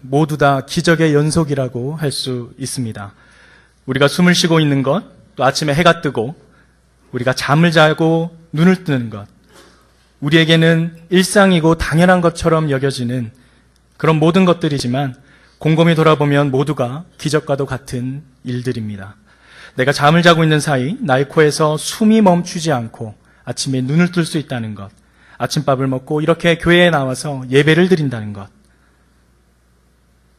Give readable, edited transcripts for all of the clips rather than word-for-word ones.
모두 다 기적의 연속이라고 할 수 있습니다. 우리가 숨을 쉬고 있는 것, 또 아침에 해가 뜨고, 우리가 잠을 자고 눈을 뜨는 것, 우리에게는 일상이고 당연한 것처럼 여겨지는 그런 모든 것들이지만 곰곰이 돌아보면 모두가 기적과도 같은 일들입니다. 내가 잠을 자고 있는 사이 나의 코에서 숨이 멈추지 않고 아침에 눈을 뜰 수 있다는 것, 아침밥을 먹고 이렇게 교회에 나와서 예배를 드린다는 것,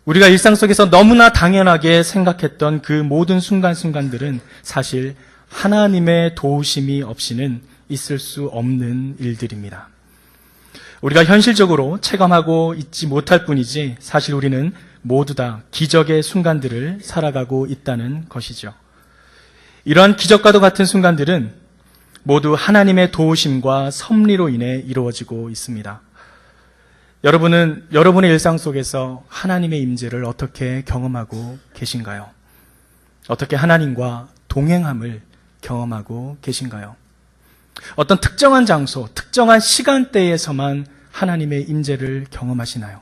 우리가 일상 속에서 너무나 당연하게 생각했던 그 모든 순간순간들은 사실 하나님의 도우심이 없이는 있을 수 없는 일들입니다. 우리가 현실적으로 체감하고 있지 못할 뿐이지 사실 우리는 모두 다 기적의 순간들을 살아가고 있다는 것이죠. 이러한 기적과도 같은 순간들은 모두 하나님의 도우심과 섭리로 인해 이루어지고 있습니다. 여러분은 여러분의 일상 속에서 하나님의 임재를 어떻게 경험하고 계신가요? 어떻게 하나님과 동행함을 경험하고 계신가요? 어떤 특정한 장소, 특정한 시간대에서만 하나님의 임재를 경험하시나요?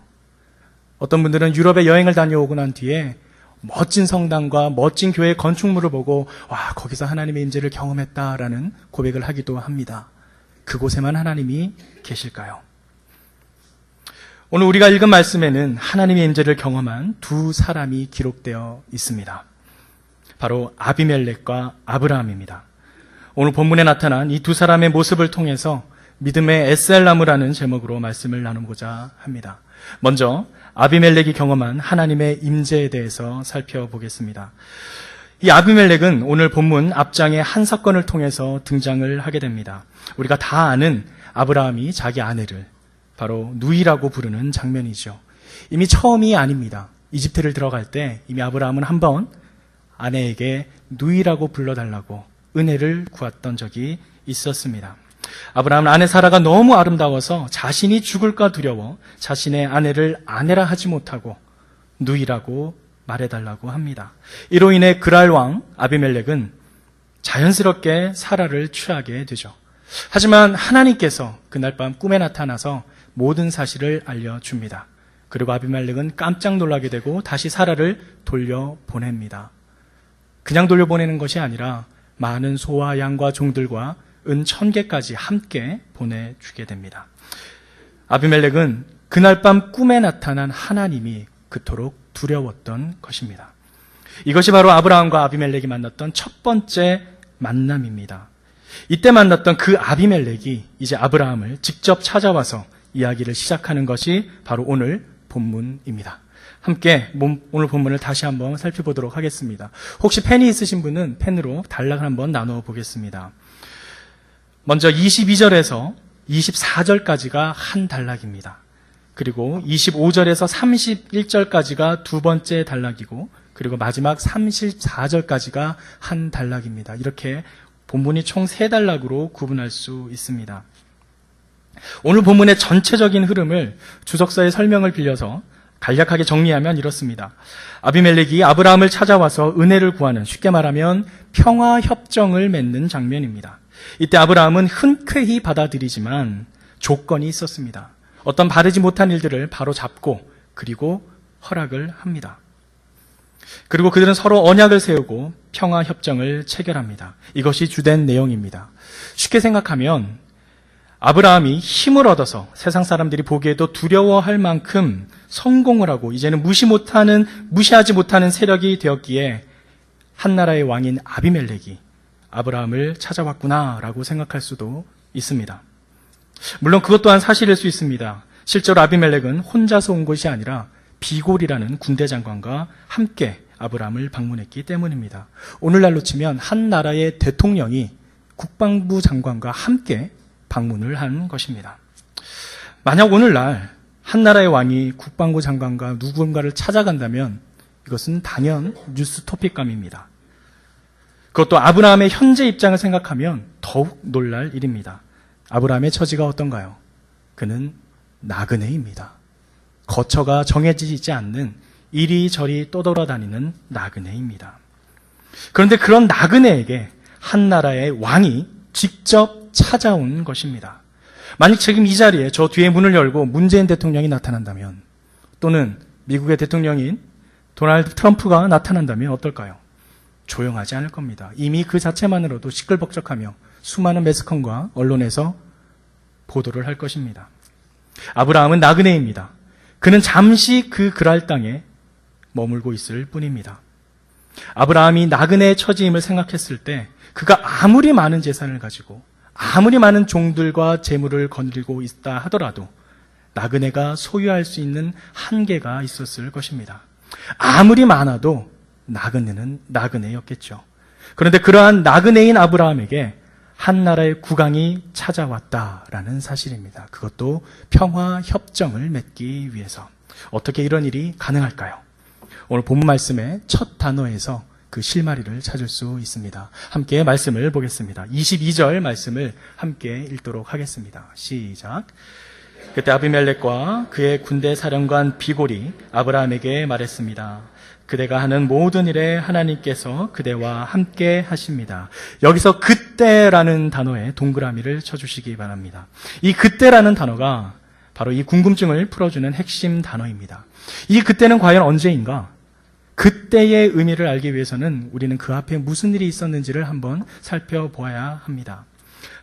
어떤 분들은 유럽에 여행을 다녀오고 난 뒤에 멋진 성당과 멋진 교회 건축물을 보고 와, 거기서 하나님의 임재를 경험했다라는 고백을 하기도 합니다. 그곳에만 하나님이 계실까요? 오늘 우리가 읽은 말씀에는 하나님의 임재를 경험한 두 사람이 기록되어 있습니다. 바로 아비멜렉과 아브라함입니다. 오늘 본문에 나타난 이 두 사람의 모습을 통해서 믿음의 에셀나무라는 제목으로 말씀을 나누고자 합니다. 먼저 아비멜렉이 경험한 하나님의 임재에 대해서 살펴보겠습니다. 이 아비멜렉은 오늘 본문 앞장의 한 사건을 통해서 등장을 하게 됩니다. 우리가 다 아는 아브라함이 자기 아내를 바로 누이라고 부르는 장면이죠. 이미 처음이 아닙니다. 이집트를 들어갈 때 이미 아브라함은 한번 아내에게 누이라고 불러달라고 은혜를 구했던 적이 있었습니다. 아브라함은 아내 사라가 너무 아름다워서 자신이 죽을까 두려워 자신의 아내를 아내라 하지 못하고 누이라고 말해달라고 합니다. 이로 인해 그랄 왕 아비멜렉은 자연스럽게 사라를 취하게 되죠. 하지만 하나님께서 그날 밤 꿈에 나타나서 모든 사실을 알려줍니다. 그리고 아비멜렉은 깜짝 놀라게 되고 다시 사라를 돌려보냅니다. 그냥 돌려보내는 것이 아니라 많은 소와 양과 종들과 은 1000개까지 함께 보내주게 됩니다. 아비멜렉은 그날 밤 꿈에 나타난 하나님이 그토록 두려웠던 것입니다. 이것이 바로 아브라함과 아비멜렉이 만났던 첫 번째 만남입니다. 이때 만났던 그 아비멜렉이 이제 아브라함을 직접 찾아와서 이야기를 시작하는 것이 바로 오늘 본문입니다. 함께 오늘 본문을 다시 한번 살펴보도록 하겠습니다. 혹시 펜이 있으신 분은 펜으로 단락을 한번 나누어 보겠습니다. 먼저 22절에서 24절까지가 한 단락입니다. 그리고 25절에서 31절까지가 두 번째 단락이고 그리고 마지막 34절까지가 한 단락입니다. 이렇게 본문이 총 3단락으로 구분할 수 있습니다. 오늘 본문의 전체적인 흐름을 주석서의 설명을 빌려서 간략하게 정리하면 이렇습니다. 아비멜렉이 아브라함을 찾아와서 은혜를 구하는, 쉽게 말하면 평화협정을 맺는 장면입니다. 이때 아브라함은 흔쾌히 받아들이지만 조건이 있었습니다. 어떤 바르지 못한 일들을 바로 잡고 그리고 허락을 합니다. 그리고 그들은 서로 언약을 세우고 평화협정을 체결합니다. 이것이 주된 내용입니다. 쉽게 생각하면 아브라함이 힘을 얻어서 세상 사람들이 보기에도 두려워할 만큼 성공을 하고 이제는 무시하지 못하는 세력이 되었기에 한 나라의 왕인 아비멜렉이 아브라함을 찾아왔구나라고 생각할 수도 있습니다. 물론 그것 또한 사실일 수 있습니다. 실제로 아비멜렉은 혼자서 온 것이 아니라 비골이라는 군대 장관과 함께 아브라함을 방문했기 때문입니다. 오늘날로 치면 한 나라의 대통령이 국방부 장관과 함께 방문을 한 것입니다. 만약 오늘날 한 나라의 왕이 국방부 장관과 누군가를 찾아간다면 이것은 단연 뉴스 토픽감입니다. 그것도 아브라함의 현재 입장을 생각하면 더욱 놀랄 일입니다. 아브라함의 처지가 어떤가요? 그는 나그네입니다. 거처가 정해지지 않는 이리저리 떠돌아다니는 나그네입니다. 그런데 그런 나그네에게 한 나라의 왕이 직접 찾아온 것입니다. 만약 지금 이 자리에 저 뒤에 문을 열고 문재인 대통령이 나타난다면, 또는 미국의 대통령인 도널드 트럼프가 나타난다면 어떨까요? 조용하지 않을 겁니다. 이미 그 자체만으로도 시끌벅적하며 수많은 매스컴과 언론에서 보도를 할 것입니다. 아브라함은 나그네입니다. 그는 잠시 그 그랄 땅에 머물고 있을 뿐입니다. 아브라함이 나그네의 처지임을 생각했을 때 그가 아무리 많은 재산을 가지고 아무리 많은 종들과 재물을 거느리고 있다 하더라도 나그네가 소유할 수 있는 한계가 있었을 것입니다. 아무리 많아도 나그네는 나그네였겠죠. 그런데 그러한 나그네인 아브라함에게 한 나라의 국왕이 찾아왔다라는 사실입니다. 그것도 평화 협정을 맺기 위해서. 어떻게 이런 일이 가능할까요? 오늘 본문 말씀의 첫 단어에서 그 실마리를 찾을 수 있습니다. 함께 말씀을 보겠습니다. 22절 말씀을 함께 읽도록 하겠습니다. 시작. 그때 아비멜렉과 그의 군대 사령관 비골이 아브라함에게 말했습니다. 그대가 하는 모든 일에 하나님께서 그대와 함께 하십니다. 여기서 그때라는 단어에 동그라미를 쳐주시기 바랍니다. 이 그때라는 단어가 바로 이 궁금증을 풀어주는 핵심 단어입니다. 이 그때는 과연 언제인가? 그때의 의미를 알기 위해서는 우리는 그 앞에 무슨 일이 있었는지를 한번 살펴보아야 합니다.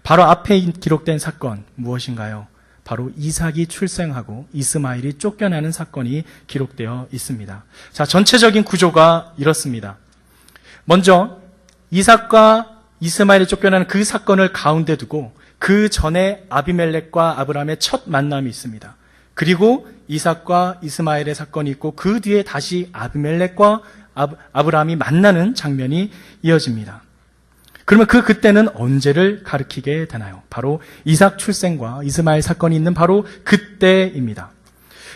바로 앞에 기록된 사건 무엇인가요? 바로 이삭이 출생하고 이스마엘이 쫓겨나는 사건이 기록되어 있습니다. 자, 전체적인 구조가 이렇습니다. 먼저 이삭과 이스마엘이 쫓겨나는 그 사건을 가운데 두고 그 전에 아비멜렉과 아브라함의 첫 만남이 있습니다. 그리고 이삭과 이스마엘의 사건이 있고 그 뒤에 다시 아비멜렉과 아브라함이 만나는 장면이 이어집니다. 그러면 그때는 언제를 가리키게 되나요? 바로 이삭 출생과 이스마엘 사건이 있는 바로 그때입니다.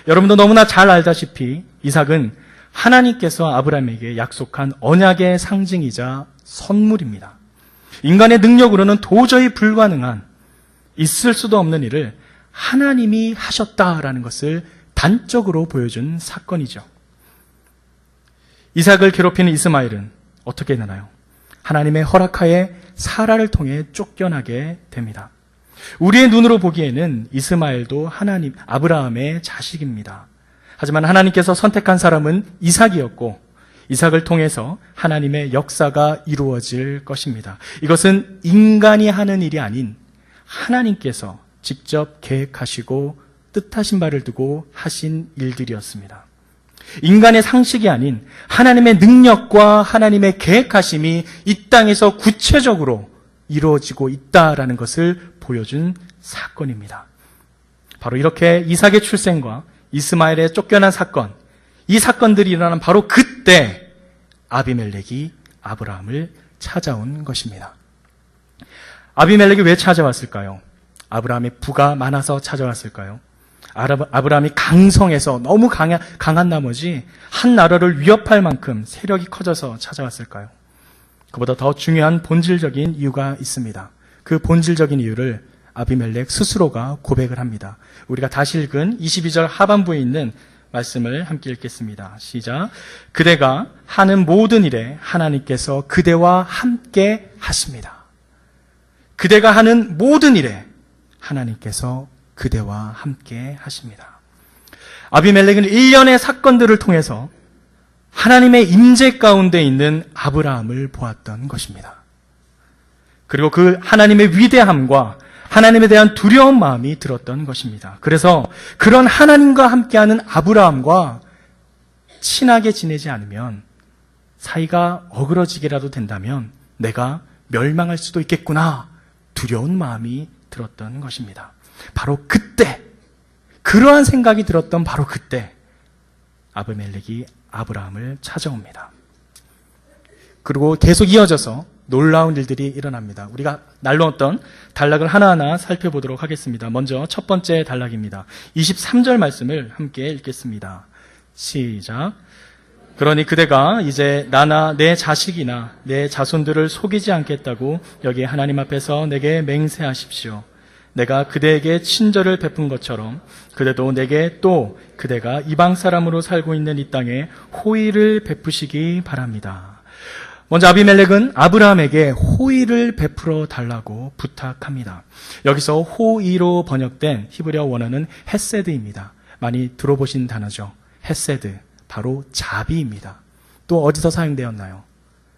여러분도 너무나 잘 알다시피 이삭은 하나님께서 아브라함에게 약속한 언약의 상징이자 선물입니다. 인간의 능력으로는 도저히 불가능한 있을 수도 없는 일을 하나님이 하셨다라는 것을 단적으로 보여준 사건이죠. 이삭을 괴롭히는 이스마엘은 어떻게 되나요? 하나님의 허락하에 사라를 통해 쫓겨나게 됩니다. 우리의 눈으로 보기에는 이스마엘도 아브라함의 자식입니다. 하지만 하나님께서 선택한 사람은 이삭이었고 이삭을 통해서 하나님의 역사가 이루어질 것입니다. 이것은 인간이 하는 일이 아닌 하나님께서 직접 계획하시고 뜻하신 바를 두고 하신 일들이었습니다. 인간의 상식이 아닌 하나님의 능력과 하나님의 계획하심이 이 땅에서 구체적으로 이루어지고 있다라는 것을 보여준 사건입니다. 바로 이렇게 이삭의 출생과 이스마엘의 쫓겨난 사건, 이 사건들이 일어난 바로 그때 아비멜렉이 아브라함을 찾아온 것입니다. 아비멜렉이 왜 찾아왔을까요? 아브라함의 부가 많아서 찾아왔을까요? 아브라함이 강성해서 너무 강한 나머지 한 나라를 위협할 만큼 세력이 커져서 찾아왔을까요? 그보다 더 중요한 본질적인 이유가 있습니다. 그 본질적인 이유를 아비멜렉 스스로가 고백을 합니다. 우리가 다시 읽은 22절 하반부에 있는 말씀을 함께 읽겠습니다. 시작. 그대가 하는 모든 일에 하나님께서 그대와 함께 하십니다. 그대가 하는 모든 일에 하나님께서 그대와 함께 하십니다. 아비멜렉은 일련의 사건들을 통해서 하나님의 임재 가운데 있는 아브라함을 보았던 것입니다. 그리고 그 하나님의 위대함과 하나님에 대한 두려운 마음이 들었던 것입니다. 그래서 그런 하나님과 함께하는 아브라함과 친하게 지내지 않으면 사이가 어그러지게라도 된다면 내가 멸망할 수도 있겠구나 두려운 마음이 들었던 것입니다. 바로 그때 그러한 생각이 들었던 바로 그때 아비멜렉이 아브라함을 찾아옵니다. 그리고 계속 이어져서 놀라운 일들이 일어납니다. 우리가 나누었던 단락을 하나하나 살펴보도록 하겠습니다. 먼저 첫 번째 단락입니다. 23절 말씀을 함께 읽겠습니다. 시작. 그러니 그대가 이제 나나 내 자식이나 내 자손들을 속이지 않겠다고 여기 하나님 앞에서 내게 맹세하십시오. 내가 그대에게 친절을 베푼 것처럼 그대도 내게 또 그대가 이방 사람으로 살고 있는 이 땅에 호의를 베푸시기 바랍니다. 먼저 아비멜렉은 아브라함에게 호의를 베풀어 달라고 부탁합니다. 여기서 호의로 번역된 히브리어 원어는 헤세드입니다. 많이 들어보신 단어죠. 헤세드. 바로 자비입니다. 또 어디서 사용되었나요?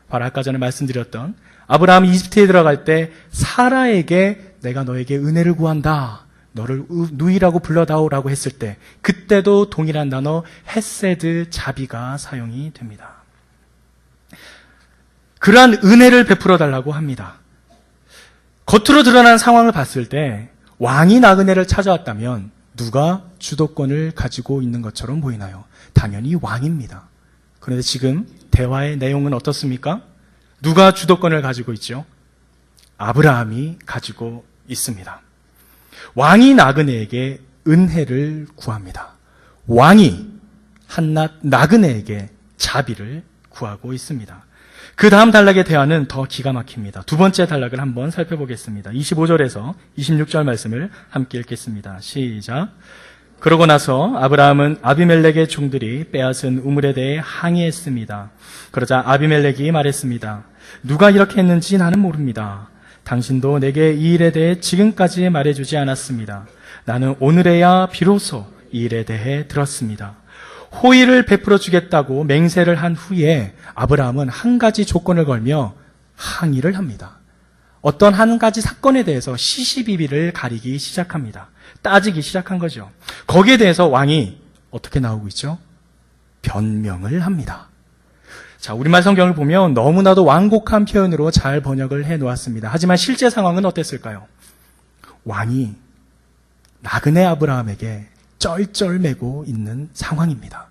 바로 아까 전에 말씀드렸던 아브라함이 이집트에 들어갈 때 사라에게 내가 너에게 은혜를 구한다, 너를 누이라고 불러다오라고 했을 때 그때도 동일한 단어 헤세드, 자비가 사용이 됩니다. 그러한 은혜를 베풀어 달라고 합니다. 겉으로 드러난 상황을 봤을 때 왕이 나그네를 찾아왔다면 누가 주도권을 가지고 있는 것처럼 보이나요? 당연히 왕입니다. 그런데 지금 대화의 내용은 어떻습니까? 누가 주도권을 가지고 있죠? 아브라함이 가지고 있습니다. 왕이 나그네에게 은혜를 구합니다. 왕이 한낱 나그네에게 자비를 구하고 있습니다. 그 다음 단락의 대화는 더 기가 막힙니다. 두 번째 단락을 한번 살펴보겠습니다. 25절에서 26절 말씀을 함께 읽겠습니다. 시작. 그러고 나서 아브라함은 아비멜렉의 종들이 빼앗은 우물에 대해 항의했습니다. 그러자 아비멜렉이 말했습니다. 누가 이렇게 했는지 나는 모릅니다. 당신도 내게 이 일에 대해 지금까지 말해주지 않았습니다. 나는 오늘에야 비로소 이 일에 대해 들었습니다. 호의를 베풀어 주겠다고 맹세를 한 후에 아브라함은 한 가지 조건을 걸며 항의를 합니다. 어떤 한 가지 사건에 대해서 시시비비를 가리기 시작합니다. 따지기 시작한 거죠. 거기에 대해서 왕이 어떻게 나오고 있죠? 변명을 합니다. 자, 우리말 성경을 보면 너무나도 완곡한 표현으로 잘 번역을 해 놓았습니다. 하지만 실제 상황은 어땠을까요? 왕이 나그네 아브라함에게 쩔쩔매고 있는 상황입니다.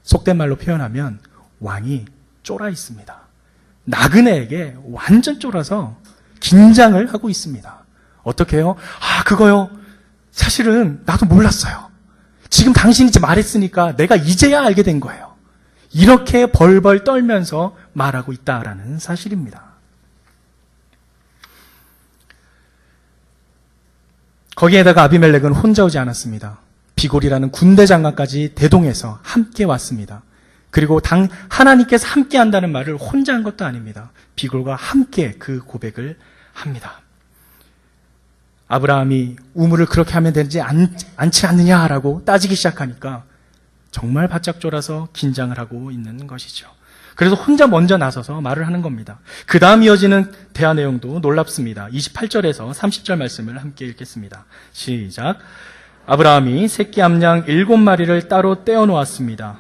속된 말로 표현하면 왕이 쫄아 있습니다. 나그네에게 완전 쫄아서 긴장을 하고 있습니다. 어떻게 해요? 그거요. 사실은 나도 몰랐어요. 지금 당신이 말했으니까 내가 이제야 알게 된 거예요. 이렇게 벌벌 떨면서 말하고 있다라는 사실입니다. 거기에다가 아비멜렉은 혼자 오지 않았습니다. 비골이라는 군대 장관까지 대동해서 함께 왔습니다. 그리고 하나님께서 함께 한다는 말을 혼자 한 것도 아닙니다. 비골과 함께 그 고백을 합니다. 아브라함이 우물을 그렇게 하면 되지 않지 않느냐라고 따지기 시작하니까 정말 바짝 쫄아서 긴장을 하고 있는 것이죠. 그래서 혼자 먼저 나서서 말을 하는 겁니다. 그 다음 이어지는 대화 내용도 놀랍습니다. 28절에서 30절 말씀을 함께 읽겠습니다. 시작. 아브라함이 새끼 암양 7마리를 따로 떼어 놓았습니다.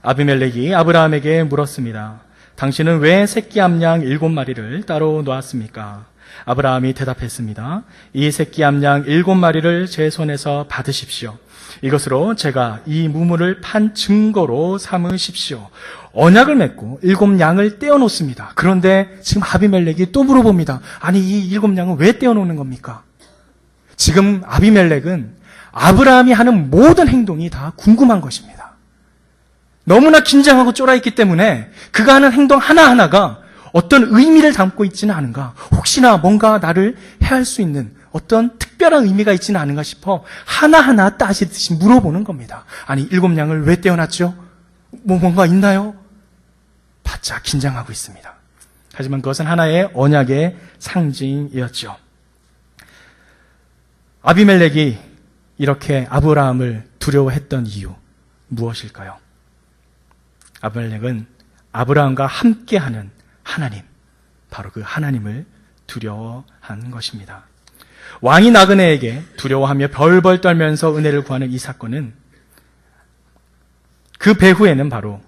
아비멜렉이 아브라함에게 물었습니다. 당신은 왜 새끼 암양 7마리를 따로 놓았습니까? 아브라함이 대답했습니다. 이 새끼 암양 7마리를 제 손에서 받으십시오. 이것으로 제가 이 무물을 판 증거로 삼으십시오. 언약을 맺고 7양을 떼어놓습니다. 그런데 지금 아비멜렉이 또 물어봅니다. 아니, 이 7양은 왜 떼어놓는 겁니까? 지금 아비멜렉은 아브라함이 하는 모든 행동이 다 궁금한 것입니다. 너무나 긴장하고 쫄아있기 때문에 그가 하는 행동 하나하나가 어떤 의미를 담고 있지는 않은가, 혹시나 뭔가 나를 해할 수 있는 어떤 특별한 의미가 있지는 않은가 싶어 하나하나 따지듯이 물어보는 겁니다. 아니, 7양을 왜 떼어놨죠? 뭔가 있나요? 바짝 긴장하고 있습니다. 하지만 그것은 하나의 언약의 상징이었죠. 아비멜렉이 이렇게 아브라함을 두려워했던 이유 무엇일까요? 아비멜렉은 아브라함과 함께하는 하나님, 바로 그 하나님을 두려워한 것입니다. 왕이 나그네에게 두려워하며 벌벌 떨면서 은혜를 구하는 이 사건은 그 배후에는 바로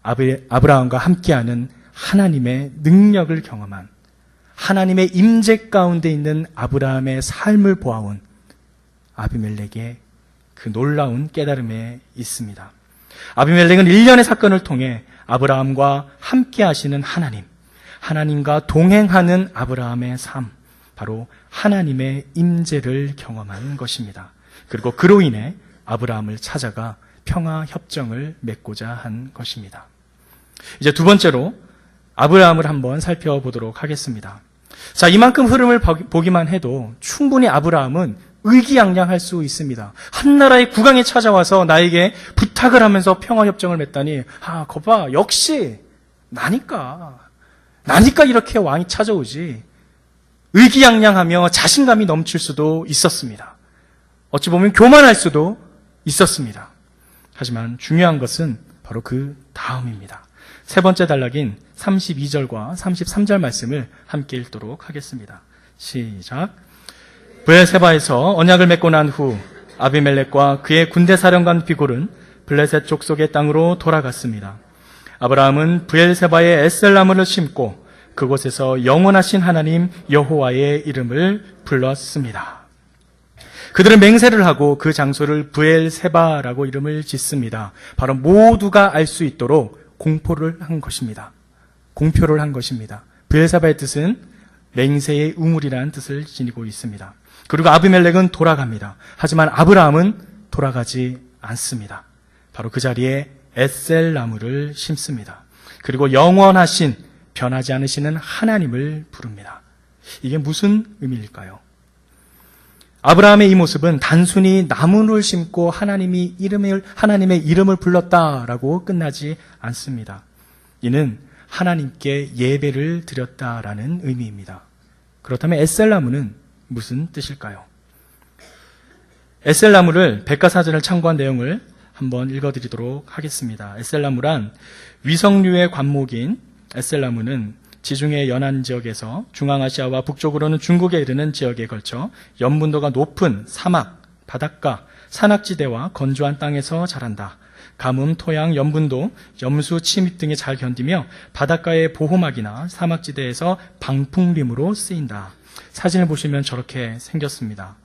아브라함과 함께하는 하나님의 능력을 경험한, 하나님의 임재 가운데 있는 아브라함의 삶을 보아온 아비멜렉의 그 놀라운 깨달음에 있습니다. 아비멜렉은 일련의 사건을 통해 아브라함과 함께 하시는 하나님, 하나님과 동행하는 아브라함의 삶, 바로 하나님의 임재를 경험한 것입니다. 그리고 그로 인해 아브라함을 찾아가 평화 협정을 맺고자 한 것입니다. 이제 두 번째로 아브라함을 한번 살펴보도록 하겠습니다. 자, 이만큼 흐름을 보기만 해도 충분히 아브라함은 의기양양할 수 있습니다. 한 나라의 국왕이 찾아와서 나에게 부탁을 하면서 평화협정을 맺다니, 거봐, 역시 나니까 이렇게 왕이 찾아오지. 의기양양하며 자신감이 넘칠 수도 있었습니다. 어찌 보면 교만할 수도 있었습니다. 하지만 중요한 것은 바로 그 다음입니다. 세 번째 단락인 32절과 33절 말씀을 함께 읽도록 하겠습니다. 시작. 브엘세바에서 언약을 맺고 난 후 아비멜렉과 그의 군대 사령관 비골은 블레셋 족속의 땅으로 돌아갔습니다. 아브라함은 브엘세바에 에셀나무를 심고 그곳에서 영원하신 하나님 여호와의 이름을 불렀습니다. 그들은 맹세를 하고 그 장소를 브엘세바라고 이름을 짓습니다. 바로 모두가 알 수 있도록 공표를 한 것입니다. 공표를 한 것입니다. 브엘세바의 뜻은 맹세의 우물이라는 뜻을 지니고 있습니다. 그리고 아비멜렉은 돌아갑니다. 하지만 아브라함은 돌아가지 않습니다. 바로 그 자리에 에셀나무를 심습니다. 그리고 영원하신 변하지 않으시는 하나님을 부릅니다. 이게 무슨 의미일까요? 아브라함의 이 모습은 단순히 나무를 심고 하나님의 이름을 불렀다라고 끝나지 않습니다. 이는 하나님께 예배를 드렸다라는 의미입니다. 그렇다면 에셀나무는 무슨 뜻일까요? 에셀나무를 백과사전을 참고한 내용을 한번 읽어드리도록 하겠습니다. 에셀나무란 위성류의 관목인 에셀나무는 지중해 연안 지역에서 중앙아시아와 북쪽으로는 중국에 이르는 지역에 걸쳐 염분도가 높은 사막, 바닷가, 산악지대와 건조한 땅에서 자란다. 가뭄, 토양, 염분도, 염수, 침입 등이 잘 견디며 바닷가의 보호막이나 사막지대에서 방풍림으로 쓰인다. 사진을 보시면 저렇게 생겼습니다.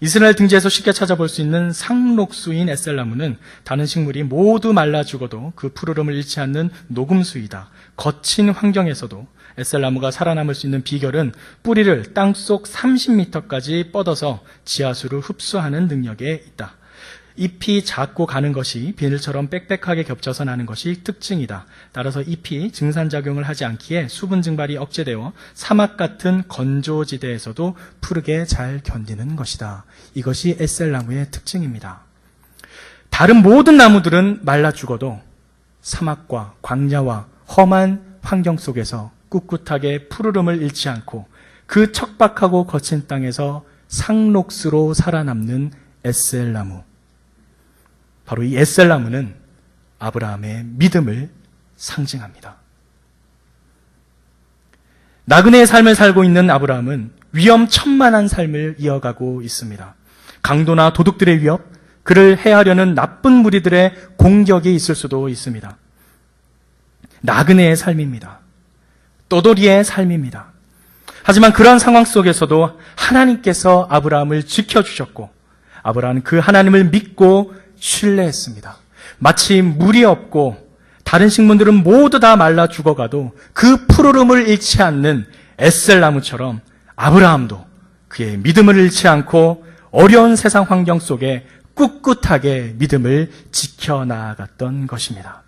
이스라엘 등지에서 쉽게 찾아볼 수 있는 상록수인 에셀나무는 다른 식물이 모두 말라 죽어도 그 푸르름을 잃지 않는 녹음수이다. 거친 환경에서도 에셀나무가 살아남을 수 있는 비결은 뿌리를 땅속 30m까지 뻗어서 지하수를 흡수하는 능력에 있다. 잎이 작고 가는 것이 비늘처럼 빽빽하게 겹쳐서 나는 것이 특징이다. 따라서 잎이 증산작용을 하지 않기에 수분 증발이 억제되어 사막 같은 건조지대에서도 푸르게 잘 견디는 것이다. 이것이 에셀나무의 특징입니다. 다른 모든 나무들은 말라 죽어도 사막과 광야와 험한 환경 속에서 꿋꿋하게 푸르름을 잃지 않고 그 척박하고 거친 땅에서 상록수로 살아남는 에셀나무. 바로 이 에셀나무는 아브라함의 믿음을 상징합니다. 나그네의 삶을 살고 있는 아브라함은 위험천만한 삶을 이어가고 있습니다. 강도나 도둑들의 위협, 그를 해하려는 나쁜 무리들의 공격이 있을 수도 있습니다. 나그네의 삶입니다. 떠돌이의 삶입니다. 하지만 그런 상황 속에서도 하나님께서 아브라함을 지켜주셨고 아브라함은 그 하나님을 믿고 신뢰했습니다. 마치 물이 없고 다른 식물들은 모두 다 말라 죽어가도 그 푸르름을 잃지 않는 에셀나무처럼 아브라함도 그의 믿음을 잃지 않고 어려운 세상 환경 속에 꿋꿋하게 믿음을 지켜나갔던 것입니다.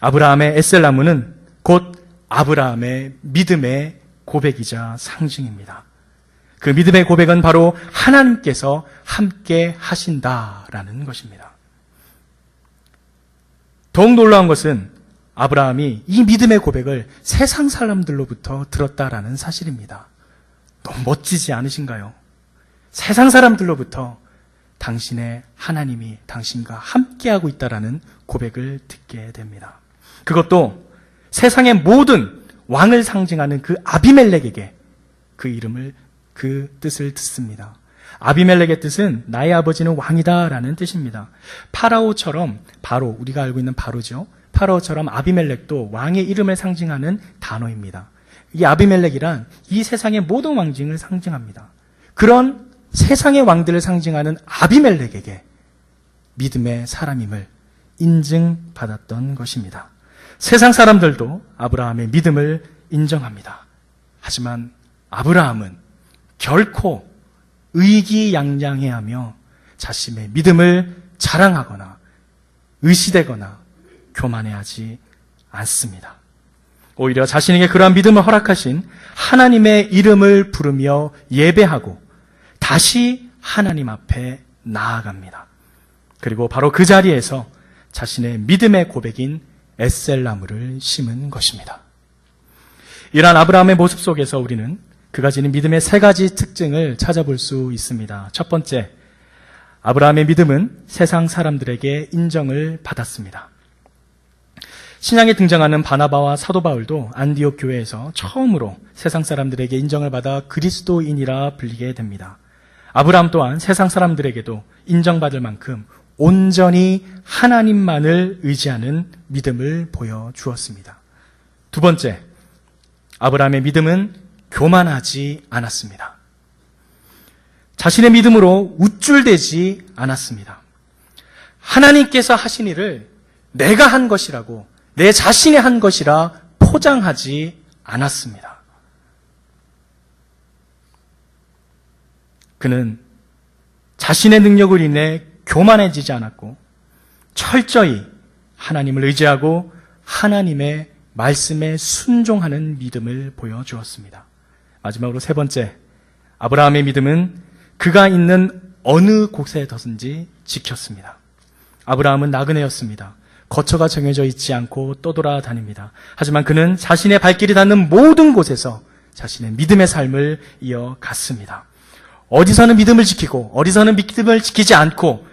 아브라함의 에셀나무는 곧 아브라함의 믿음의 고백이자 상징입니다. 그 믿음의 고백은 바로 하나님께서 함께 하신다라는 것입니다. 더욱 놀라운 것은 아브라함이 이 믿음의 고백을 세상 사람들로부터 들었다라는 사실입니다. 너무 멋지지 않으신가요? 세상 사람들로부터 당신의 하나님이 당신과 함께하고 있다라는 고백을 듣게 됩니다. 그것도 세상의 모든 왕을 상징하는 그 아비멜렉에게 그 뜻을 듣습니다. 아비멜렉의 뜻은 나의 아버지는 왕이다라는 뜻입니다. 파라오처럼 우리가 알고 있는 바로죠. 파라오처럼 아비멜렉도 왕의 이름을 상징하는 단어입니다. 이 아비멜렉이란 이 세상의 모든 왕징을 상징합니다. 그런 세상의 왕들을 상징하는 아비멜렉에게 믿음의 사람임을 인증받았던 것입니다. 세상 사람들도 아브라함의 믿음을 인정합니다. 하지만 아브라함은 결코 의기양양해하며 자신의 믿음을 자랑하거나 의시되거나 교만해하지 않습니다. 오히려 자신에게 그러한 믿음을 허락하신 하나님의 이름을 부르며 예배하고 다시 하나님 앞에 나아갑니다. 그리고 바로 그 자리에서 자신의 믿음의 고백인 에셀나무를 심은 것입니다. 이러한 아브라함의 모습 속에서 우리는 그가 지닌 믿음의 세 가지 특징을 찾아볼 수 있습니다. 첫 번째, 아브라함의 믿음은 세상 사람들에게 인정을 받았습니다. 신약에 등장하는 바나바와 사도 바울도 안디옥 교회에서 처음으로 세상 사람들에게 인정을 받아 그리스도인이라 불리게 됩니다. 아브라함 또한 세상 사람들에게도 인정받을 만큼 온전히 하나님만을 의지하는 믿음을 보여주었습니다. 두 번째, 아브라함의 믿음은 교만하지 않았습니다. 자신의 믿음으로 우쭐대지 않았습니다. 하나님께서 하신 일을 내가 한 것이라고, 내 자신이 한 것이라 포장하지 않았습니다. 그는 자신의 능력을 인해 교만해지지 않았고 철저히 하나님을 의지하고 하나님의 말씀에 순종하는 믿음을 보여주었습니다. 마지막으로 세 번째, 아브라함의 믿음은 그가 있는 어느 곳에든지 지켰습니다. 아브라함은 나그네였습니다. 거처가 정해져 있지 않고 떠돌아다닙니다. 하지만 그는 자신의 발길이 닿는 모든 곳에서 자신의 믿음의 삶을 이어갔습니다. 어디서는 믿음을 지키고 어디서는 믿음을 지키지 않고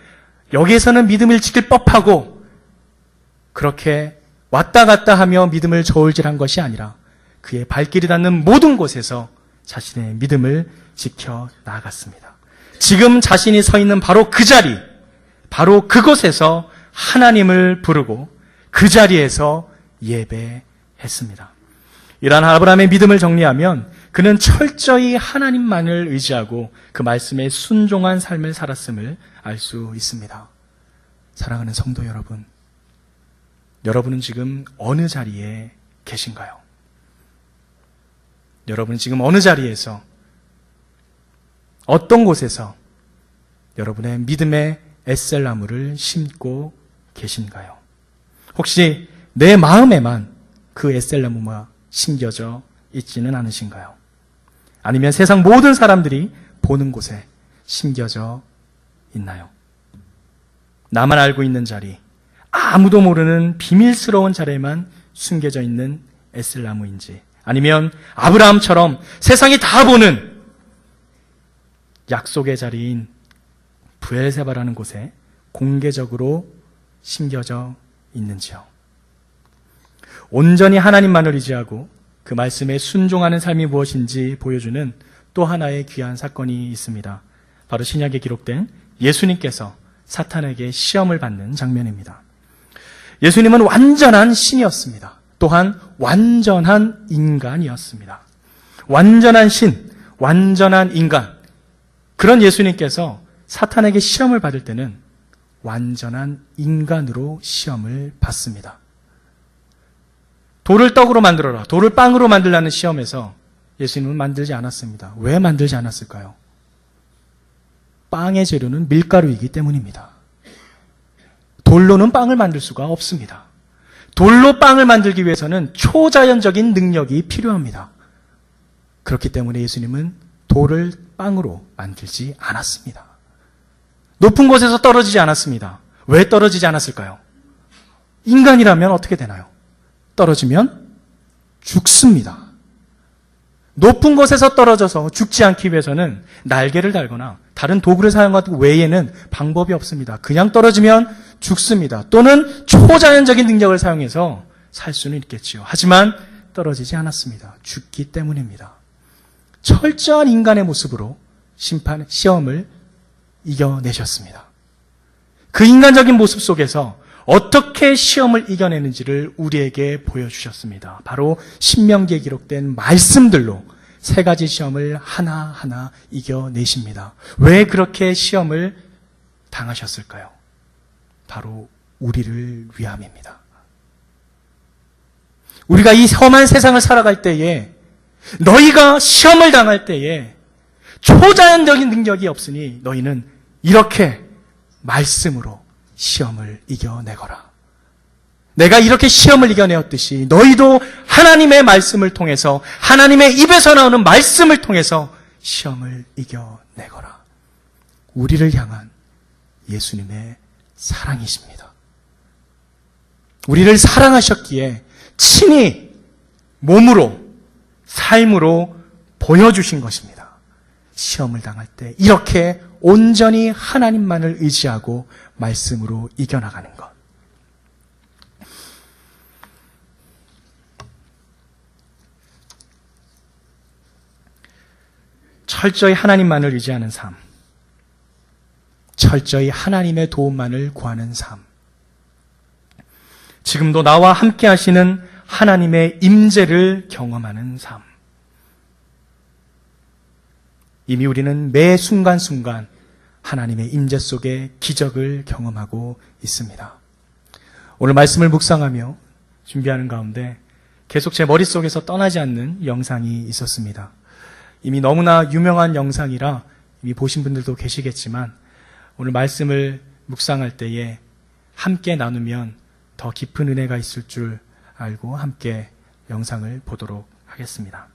여기에서는 믿음을 지킬 법하고 그렇게 왔다 갔다 하며 믿음을 저울질한 것이 아니라 그의 발길이 닿는 모든 곳에서 자신의 믿음을 지켜 나아갔습니다. 지금 자신이 서 있는 바로 그 자리, 바로 그곳에서 하나님을 부르고 그 자리에서 예배했습니다. 이러한 아브라함의 믿음을 정리하면 그는 철저히 하나님만을 의지하고 그 말씀에 순종한 삶을 살았음을 알 수 있습니다. 사랑하는 성도 여러분, 여러분은 지금 어느 자리에 계신가요? 여러분은 지금 어느 자리에서, 어떤 곳에서 여러분의 믿음의 에셀나무를 심고 계신가요? 혹시 내 마음에만 그 에셀나무가 심겨져 있지는 않으신가요? 아니면 세상 모든 사람들이 보는 곳에 심겨져 있나요? 나만 알고 있는 자리, 아무도 모르는 비밀스러운 자리에만 숨겨져 있는 에셀나무인지, 아니면 아브라함처럼 세상이 다 보는 약속의 자리인 브엘세바라는 곳에 공개적으로 심겨져 있는지요? 온전히 하나님만을 의지하고 그 말씀에 순종하는 삶이 무엇인지 보여주는 또 하나의 귀한 사건이 있습니다. 바로 신약에 기록된 예수님께서 사탄에게 시험을 받는 장면입니다. 예수님은 완전한 신이었습니다. 또한 완전한 인간이었습니다. 완전한 신, 완전한 인간. 그런 예수님께서 사탄에게 시험을 받을 때는 완전한 인간으로 시험을 받습니다. 돌을 떡으로 만들어라, 돌을 빵으로 만들라는 시험에서 예수님은 만들지 않았습니다. 왜 만들지 않았을까요? 빵의 재료는 밀가루이기 때문입니다. 돌로는 빵을 만들 수가 없습니다. 돌로 빵을 만들기 위해서는 초자연적인 능력이 필요합니다. 그렇기 때문에 예수님은 돌을 빵으로 만들지 않았습니다. 높은 곳에서 떨어지지 않았습니다. 왜 떨어지지 않았을까요? 인간이라면 어떻게 되나요? 떨어지면 죽습니다. 높은 곳에서 떨어져서 죽지 않기 위해서는 날개를 달거나 다른 도구를 사용하기 외에는 방법이 없습니다. 그냥 떨어지면 죽습니다. 또는 초자연적인 능력을 사용해서 살 수는 있겠지요. 하지만 떨어지지 않았습니다. 죽기 때문입니다. 철저한 인간의 모습으로 시험을 이겨내셨습니다. 그 인간적인 모습 속에서 어떻게 시험을 이겨내는지를 우리에게 보여주셨습니다. 바로 신명기에 기록된 말씀들로 세 가지 시험을 하나하나 이겨내십니다. 왜 그렇게 시험을 당하셨을까요? 바로 우리를 위함입니다. 우리가 이 험한 세상을 살아갈 때에, 너희가 시험을 당할 때에 초자연적인 능력이 없으니 너희는 이렇게 말씀으로 시험을 이겨내거라. 내가 이렇게 시험을 이겨내었듯이 너희도 하나님의 말씀을 통해서, 하나님의 입에서 나오는 말씀을 통해서 시험을 이겨내거라. 우리를 향한 예수님의 사랑이십니다. 우리를 사랑하셨기에 친히 몸으로, 삶으로 보여주신 것입니다. 시험을 당할 때 이렇게 온전히 하나님만을 의지하고 말씀으로 이겨나가는 것. 철저히 하나님만을 의지하는 삶, 철저히 하나님의 도움만을 구하는 삶, 지금도 나와 함께 하시는 하나님의 임재를 경험하는 삶. 이미 우리는 매 순간순간 하나님의 임재 속에 기적을 경험하고 있습니다. 오늘 말씀을 묵상하며 준비하는 가운데 계속 제 머릿속에서 떠나지 않는 영상이 있었습니다. 이미 너무나 유명한 영상이라 이미 보신 분들도 계시겠지만 오늘 말씀을 묵상할 때에 함께 나누면 더 깊은 은혜가 있을 줄 알고 함께 영상을 보도록 하겠습니다.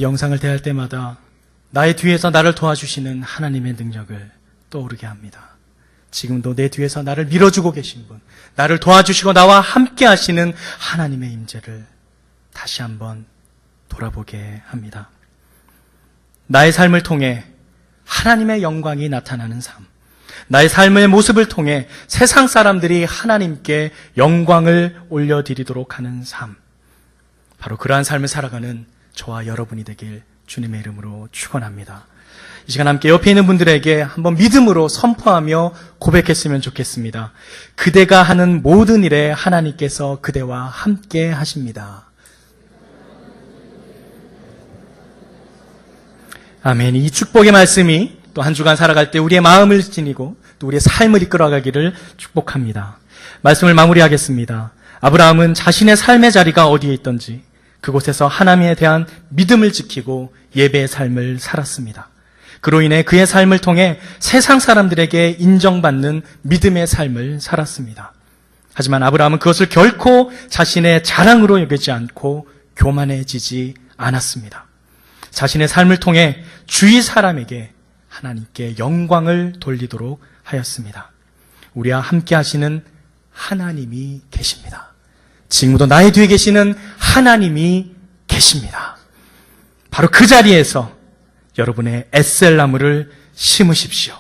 이 영상을 대할 때마다 나의 뒤에서 나를 도와주시는 하나님의 능력을 떠오르게 합니다. 지금도 내 뒤에서 나를 밀어주고 계신 분, 나를 도와주시고 나와 함께 하시는 하나님의 임재를 다시 한번 돌아보게 합니다. 나의 삶을 통해 하나님의 영광이 나타나는 삶, 나의 삶의 모습을 통해 세상 사람들이 하나님께 영광을 올려드리도록 하는 삶, 바로 그러한 삶을 살아가는 저와 여러분이 되길 주님의 이름으로 축원합니다. 이 시간 함께 옆에 있는 분들에게 한번 믿음으로 선포하며 고백했으면 좋겠습니다. 그대가 하는 모든 일에 하나님께서 그대와 함께 하십니다. 아멘. 이 축복의 말씀이 또 한 주간 살아갈 때 우리의 마음을 지니고 또 우리의 삶을 이끌어가기를 축복합니다. 말씀을 마무리하겠습니다. 아브라함은 자신의 삶의 자리가 어디에 있던지 그곳에서 하나님에 대한 믿음을 지키고 예배의 삶을 살았습니다. 그로 인해 그의 삶을 통해 세상 사람들에게 인정받는 믿음의 삶을 살았습니다. 하지만 아브라함은 그것을 결코 자신의 자랑으로 여기지 않고 교만해지지 않았습니다. 자신의 삶을 통해 주위 사람에게 하나님께 영광을 돌리도록 하였습니다. 우리와 함께 하시는 하나님이 계십니다. 지금도 나의 뒤에 계시는 하나님이 계십니다. 바로 그 자리에서 여러분의 에셀나무를 심으십시오.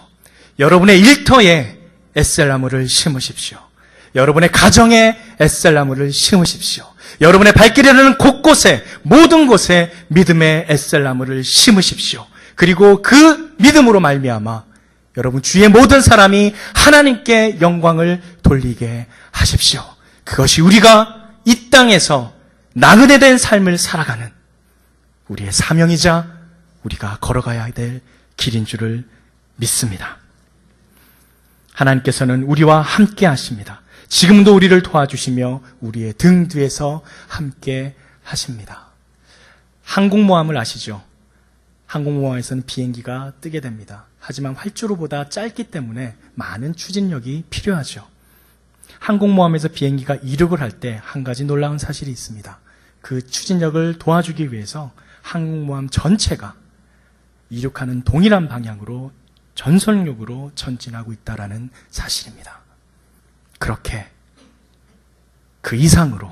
여러분의 일터에 에셀나무를 심으십시오. 여러분의 가정에 에셀나무를 심으십시오. 여러분의 발길이라는 곳곳에, 모든 곳에 믿음의 에셀나무를 심으십시오. 그리고 그 믿음으로 말미암아 여러분 주위의 모든 사람이 하나님께 영광을 돌리게 하십시오. 그것이 우리가 이 땅에서 나그네 된 삶을 살아가는 우리의 사명이자 우리가 걸어가야 될 길인 줄을 믿습니다. 하나님께서는 우리와 함께 하십니다. 지금도 우리를 도와주시며 우리의 등 뒤에서 함께 하십니다. 항공모함을 아시죠? 항공모함에서는 비행기가 뜨게 됩니다. 하지만 활주로보다 짧기 때문에 많은 추진력이 필요하죠. 항공모함에서 비행기가 이륙을 할 때 한 가지 놀라운 사실이 있습니다. 그 추진력을 도와주기 위해서 항공모함 전체가 이륙하는 동일한 방향으로 전속력으로 전진하고 있다는 사실입니다. 그렇게 그 이상으로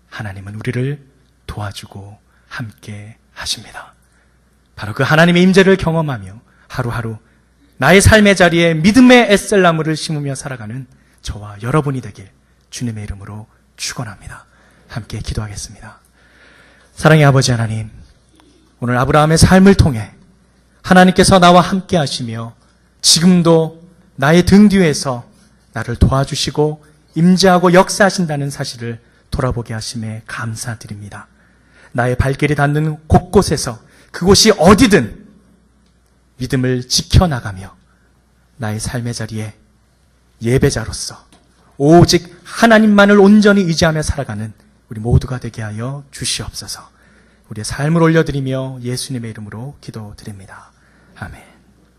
하나님은 우리를 도와주고 함께 하십니다. 바로 그 하나님의 임재를 경험하며 하루하루 나의 삶의 자리에 믿음의 에셀나무를 심으며 살아가는 저와 여러분이 되길 주님의 이름으로 축원합니다. 함께 기도하겠습니다. 사랑의 아버지 하나님, 오늘 아브라함의 삶을 통해 하나님께서 나와 함께 하시며 지금도 나의 등 뒤에서 나를 도와주시고 임재하고 역사하신다는 사실을 돌아보게 하심에 감사드립니다. 나의 발길이 닿는 곳곳에서 그곳이 어디든 믿음을 지켜나가며 나의 삶의 자리에 예배자로서 오직 하나님만을 온전히 의지하며 살아가는 우리 모두가 되게 하여 주시옵소서. 우리의 삶을 올려드리며 예수님의 이름으로 기도드립니다. 아멘.